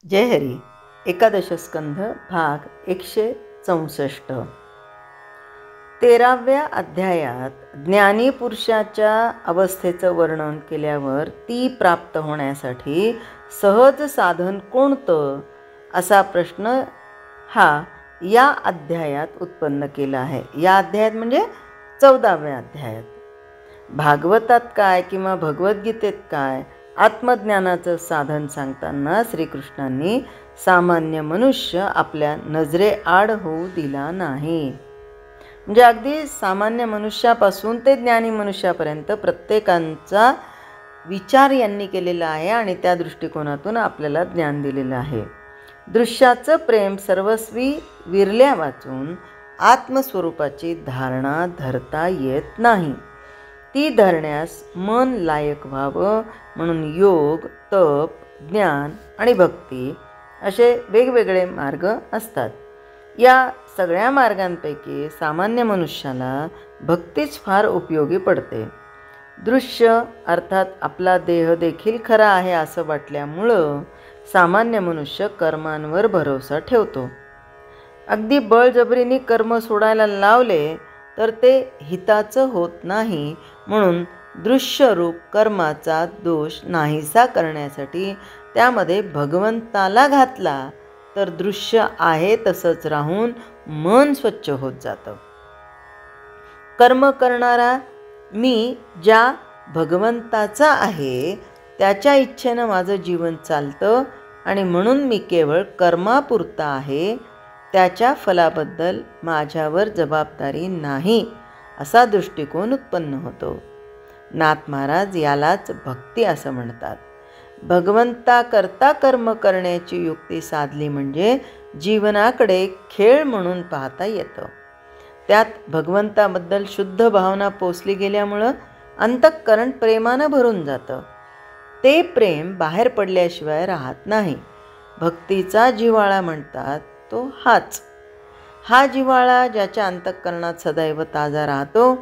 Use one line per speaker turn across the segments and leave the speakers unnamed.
जय हरी. एकादश स्कंध भाग 164. 13व्या अध्यायात ज्ञानी पुरुषाच्या अवस्थेचं वर्णन केल्यावर ती प्राप्त होण्यासाठी सहज साधन कोणतं असा प्रश्न हा या अध्यायात उत्पन्न केला आहे. या अध्यायात म्हणजे 14व्या अध्यायात. भागवतात काय किंवा भगवद्गीतेत काय आत्मज्ञानाचं साधन सांगताना श्रीकृष्णांनी सामान्य मनुष्य आपल्या नजरेआड होऊ दिला नाही. म्हणजे अगदी सामान्य मनुष्यापासून ते ज्ञानी मनुष्यापर्यंत प्रत्येकांचा विचार यांनी केलेला आहे आणि त्या दृष्टिकोनातून आपल्याला ज्ञान दिलेलं आहे. दृश्याचं प्रेम सर्वस्वी विरल्या वाचून आत्मस्वरूपाची धारणा धरता येत नाही. ती धरण्यास मन लायक व्हावं म्हणून योग, तप, ज्ञान आणि भक्ती असे वेगवेगळे मार्ग असतात. या सगळ्या मार्गांपैकी सामान्य मनुष्याला भक्तीच फार उपयोगी पडते. दृश्य अर्थात आपला देह देखील खरा आहे असं वाटल्यामुळं सामान्य मनुष्य कर्मांवर भरोसा ठेवतो. अगदी बळजबरीने कर्म सोडायला लावले तर ते हिताचं होत नाही, म्हणून दृश्यरूप कर्माचा दोष नाहीसा करण्यासाठी त्यामध्ये भगवंताला घातला तर दृश्य आहे तसंच राहून मन स्वच्छ होत जातं. कर्म करणारा मी ज्या भगवंताचा आहे त्याच्या इच्छेनं माझं जीवन चालतं आणि म्हणून मी केवळ कर्मापुरता आहे, त्याच्या फलाबद्दल माझ्यावर जबाबदारी नाही असा दृष्टिकोन उत्पन्न होतो. नाथ महाराज यालाच भक्ती असं म्हणतात. भगवंताकरता कर्म करण्याची युक्ती साधली म्हणजे जीवनाकडे खेळ म्हणून पाहता येतं. त्यात भगवंताबद्दल शुद्ध भावना पोचली गेल्यामुळं अंतःकरण प्रेमानं भरून जातं. ते प्रेम बाहेर पडल्याशिवाय राहत नाही. भक्तीचा जिव्हाळा म्हणतात तो हाच. हा जिव्हाळा ज्याच्या अंतःकरणात सदैव ताजा राहतो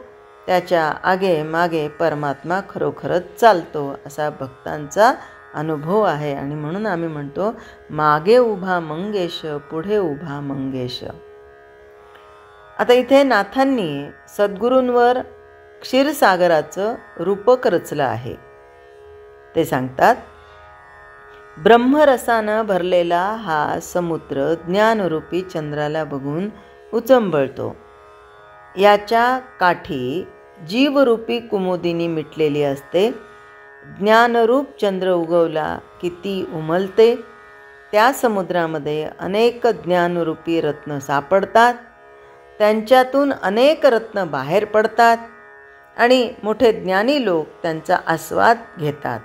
त्याच्या आगे मागे परमात्मा खरोखरच चालतो असा भक्तांचा अनुभव आहे. आणि म्हणून आम्ही म्हणतो मागे उभा मंगेश, पुढे उभा मंगेश. आता इथे नाथांनी सद्गुरूंवर क्षीरसागराचं रूपक रचलं आहे. ते सांगतात, ब्रह्मरसानं भरलेला हा समुद्र ज्ञानरूपी चंद्राला बघून उचंबळतो. याच्या काठी जीवरूपी कुमुदिनी मिटलेली असते. ज्ञानरूप चंद्र उगवला की ती उमलते. त्या समुद्रामध्ये अनेक ज्ञानरूपी रत्न सापडतात. त्यांच्यातून अनेक रत्न बाहेर पडतात आणि मोठे ज्ञानी लोक त्यांचा आस्वाद घेतात.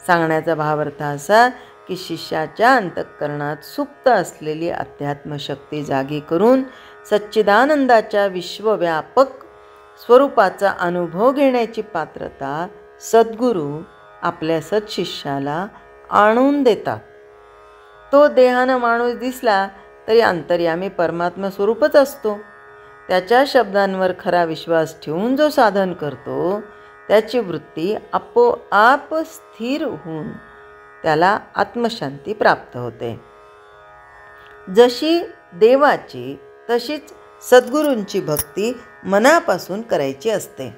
सांगण्याचा भावार्थ असा की शिष्याच्या अंतःकरणात सुप्त असलेली अध्यात्मशक्ती जागी करून सच्चिदानंदाच्या विश्वव्यापक स्वरूपाचा अनुभव घेण्याची पात्रता सद्गुरू आपल्या सत्शिष्याला आणून देतात. तो देहानं माणूस दिसला तरी अंतर्यामी परमात्मा स्वरूपच असतो. त्याच्या शब्दांवर खरा विश्वास ठेवून जो साधन करतो त्याची वृत्ती आपोआप स्थिर होऊन त्याला आत्मशांती प्राप्त होते. जशी देवाची तशीच सद्गुरूंची भक्ती मनापासून करायची असते.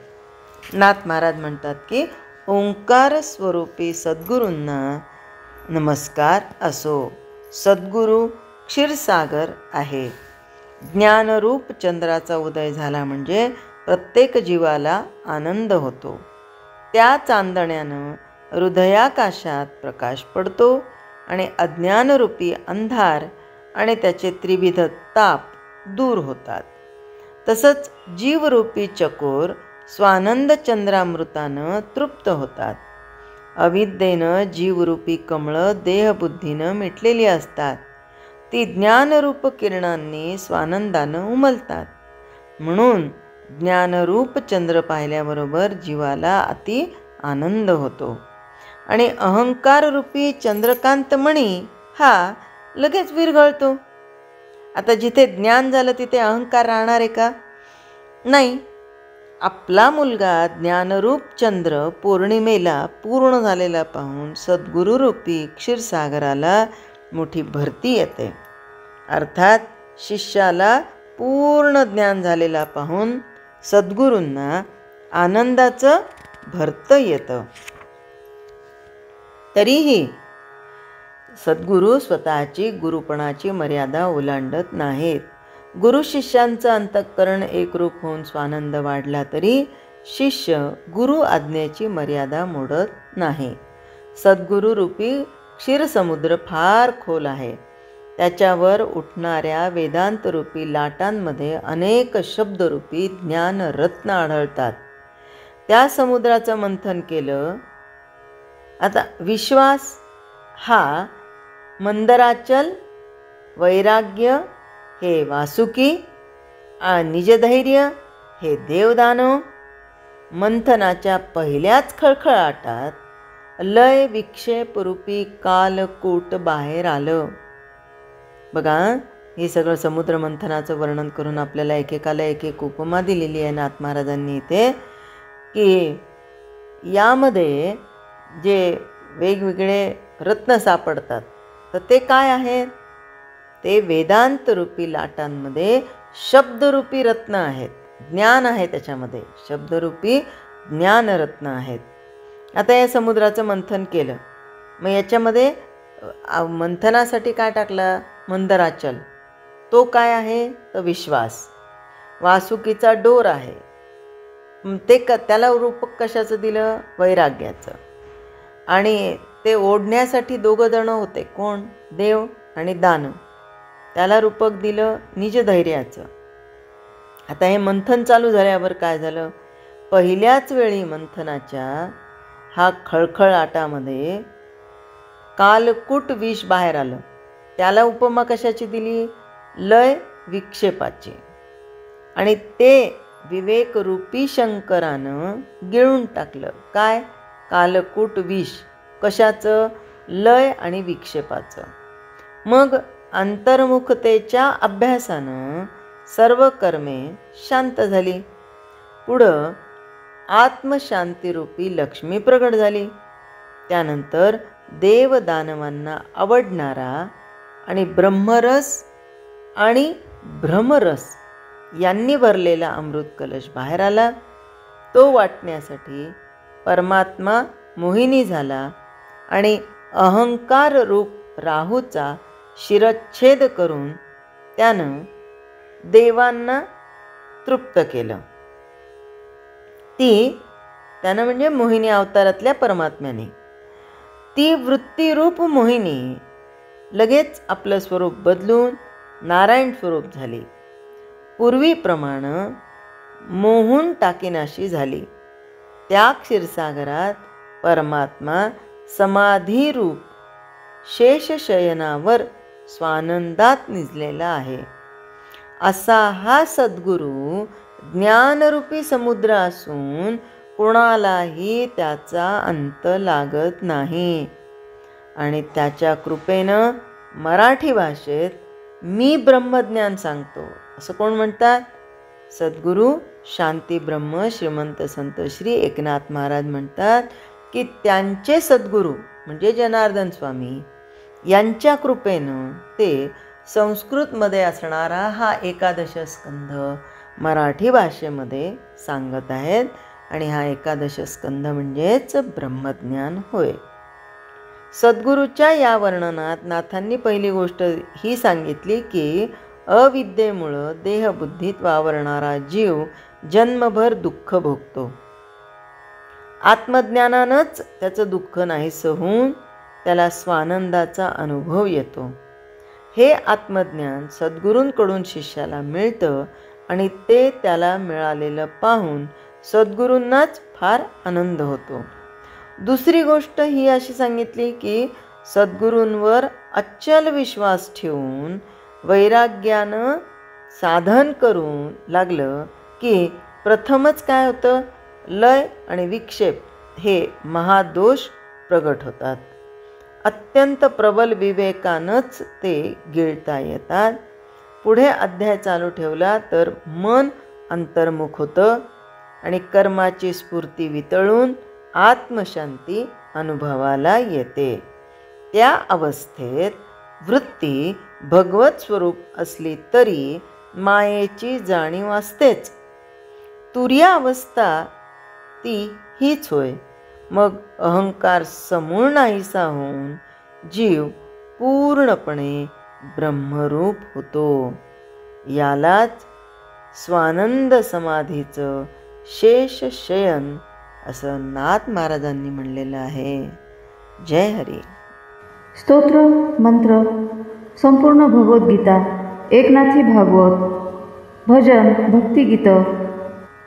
नाथ महाराज म्हणतात की ओंकार स्वरूपी सद्गुरूंना नमस्कार असो. सद्गुरू क्षीरसागर आहे. ज्ञानरूप चंद्राचा उदय झाला म्हणजे प्रत्येक जीवाला आनंद होतो. त्या चांदण्यानं हृदयाकाशात प्रकाश पडतो आणि अज्ञानरूपी अंधार आणि त्याचे त्रिविध ताप दूर होतात. तसंच जीवरूपी चकोर स्वानंद चंद्रामृतानं तृप्त होतात. अविद्येनं जीवरूपी कमळं देहबुद्धीनं मिटलेली असतात. ती ज्ञानरूप किरणांनी स्वानंदानं उमलतात. म्हणून ज्ञानरूप चंद्र पाहिल्याबरोबर जीवाला अति आनंद होतो आणि अहंकाररूपी चंद्रकांतमणी हा लगेच विरघळतो. आता जिथे ज्ञान झालं तिथे अहंकार राहणार आहे का? नाही. आपला मुलगा ज्ञानरूप चंद्र पौर्णिमेला पूर्ण झालेला पाहून सद्गुरूरूपी क्षीरसागराला मोठी भरती येते. अर्थात शिष्याला पूर्ण ज्ञान झालेला पाहून सद्गुरूंना आनंदाचं भरतं येतं. तरीही सद्गुरू स्वतःची गुरुपणाची मर्यादा ओलांडत नाहीत. गुरु शिष्यांचं अंतःकरण एकरूप होऊन स्वानंद वाढला तरी शिष्य गुरु आज्ञेची मर्यादा मोडत नाही. सद्गुरू रूपी क्षीरसमुद्र फार खोल आहे. त्याच्यावर उठणाऱ्या वेदांतरूपी लाटांमध्ये अनेक शब्दरूपी ज्ञानरत्न आढळतात. त्या समुद्राचं मंथन केलं. आता विश्वास हा मंदराचल, वैराग्य हे वासुकी, निजधैर्य हे देवदानव. मंथनाच्या पहिल्याच खळखळाटात लय विक्षेपरूपी कालकूट बाहेर आलं. बघा, हे सगळं समुद्र मंथनाचं वर्णन करून आपल्याला एकेकाला एक उपमा दिलेली आहे नाथ महाराजांनी इथे, की यामध्ये जे वेगवेगळे रत्न सापडतात तर ते काय आहेत? ते वेदांतरूपी लाटांमध्ये शब्दरूपी रत्न आहेत. ज्ञान आहे त्याच्यामध्ये, शब्दरूपी ज्ञानरत्न आहेत. आता या समुद्राचं मंथन केलं. मग याच्यामध्ये मंथनासाठी काय टाकलं? मंदराचल. तो काय आहे? तर विश्वास. वासुकीचा डोर आहे. त्याला रूपक कशाचं दिलं? वैराग्याचं. आणि ते ओढण्यासाठी दोघं जण होते. कोण? देव आणि दानव. त्याला रूपक दिलं निजधैर्याचं. आता हे मंथन चालू झाल्यावर काय झालं? पहिल्याच वेळी मंथनाच्या हा खळखळाटामध्ये कालकूट विष बाहेर आलं. त्याला उपमा कशाची दिली? लय विक्षेपाची. आणि ते विवेकरूपी शंकरानं गिळून टाकलं. काय? कालकूट विष. कशाचं? लय आणि विक्षेपाचं. मग अंतर्मुखतेच्या अभ्यासानं सर्व कर्मे शांत झाली. पुढं आत्मशांतीरूपी लक्ष्मी प्रगट झाली. त्यानंतर देवदानवांना आवडणारा आणि ब्रह्मरस आणि भ्रमरस यांनी भरलेला अमृत कलश बाहेर आला. तो वाटण्यासाठी परमात्मा मोहिनी झाला आणि अहंकार रूप राहूचा शिरच्छेद करून त्यानं देवांना तृप्त केलं. त्यानं म्हणजे मोहिनी अवतारातल्या परमात्म्याने. ती वृत्तीरूप मोहिनी लगेच आपलं स्वरूप बदलून नारायण स्वरूप झाली. पूर्वीप्रमाणे मोहून टाकीनाशी झाली. त्या क्षीरसागरात परमात्मा समाधीरूप शेषशयनावर स्वानंदात निजलेला आहे. असा हा सद्गुरू ज्ञानरूपी समुद्र असून कोणालाही त्याचा अंत लागत नाही. आणि त्याच्या कृपेनं मराठी भाषेत मी ब्रह्मज्ञान सांगतो असं कोण म्हणतात? सद्गुरू शांती ब्रह्म श्रीमंत संत श्री एकनाथ महाराज म्हणतात की त्यांचे सद्गुरू म्हणजे जनार्दन स्वामी यांच्या कृपेनं ते संस्कृतमध्ये असणारा हा 11 स्कंध मराठी भाषेमध्ये सांगत आहेत. आणि हा 11 स्कंध म्हणजेच ब्रह्मज्ञान होय. सद्गुरूच्या या वर्णनात नाथांनी पहिली गोष्ट ही सांगितली की अविद्येमुळं देहबुद्धीत वावरणारा जीव जन्मभर दुःख भोगतो. आत्मज्ञानानंच त्याचं दुःख नाहीसं होऊन त्याला स्वानंदाचा अनुभव येतो. हे आत्मज्ञान सद्गुरूंकडून शिष्याला मिळतं आणि ते त्याला मिळालेलं पाहून सद्गुरूंनाच फार आनंद होतो. दुसरी गोष्ट ही अशी सांगितली की सद्गुरूंवर अचल विश्वास ठेवून वैराग्यानं साधन करून लागलं की प्रथमच काय होतं? लय आणि विक्षेप हे महादोष प्रगट होतात. अत्यंत प्रबल विवेकानंच ते गिळता येतात. पुढे अध्याय चालू ठेवला तर मन अंतर्मुख होतं आणि कर्माची स्फूर्ती वितळून आत्मशांती अनुभवाला येते. त्या अवस्थेत वृत्ती भगवत स्वरूप असली तरी मायेची जाणीव असतेच. तुर्यावस्था ती हीच होय. मग अहंकार समूळ नाहीसा होऊन जीव पूर्णपणे ब्रह्मरूप होतो. यालाच स्वानंद समाधीचं शेष शयन असं नाथ महाराजांनी म्हणलेलं आहे. जय हरी.
स्तोत्र, मंत्र, संपूर्ण भगवद्गीता, एकनाथी भागवत, भजन, भक्तिगीतं,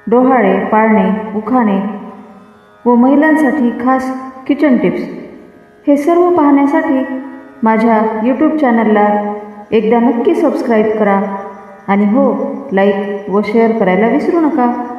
डोहाळे, पाळणे, उखाणे व महिलांसाठी खास किचन टिप्स हे सर्व पाहण्यासाठी माझ्या यूट्यूब चॅनलला एकदा नक्की सबस्क्राईब करा आणि हो, लाईक व शेअर करायला विसरू नका.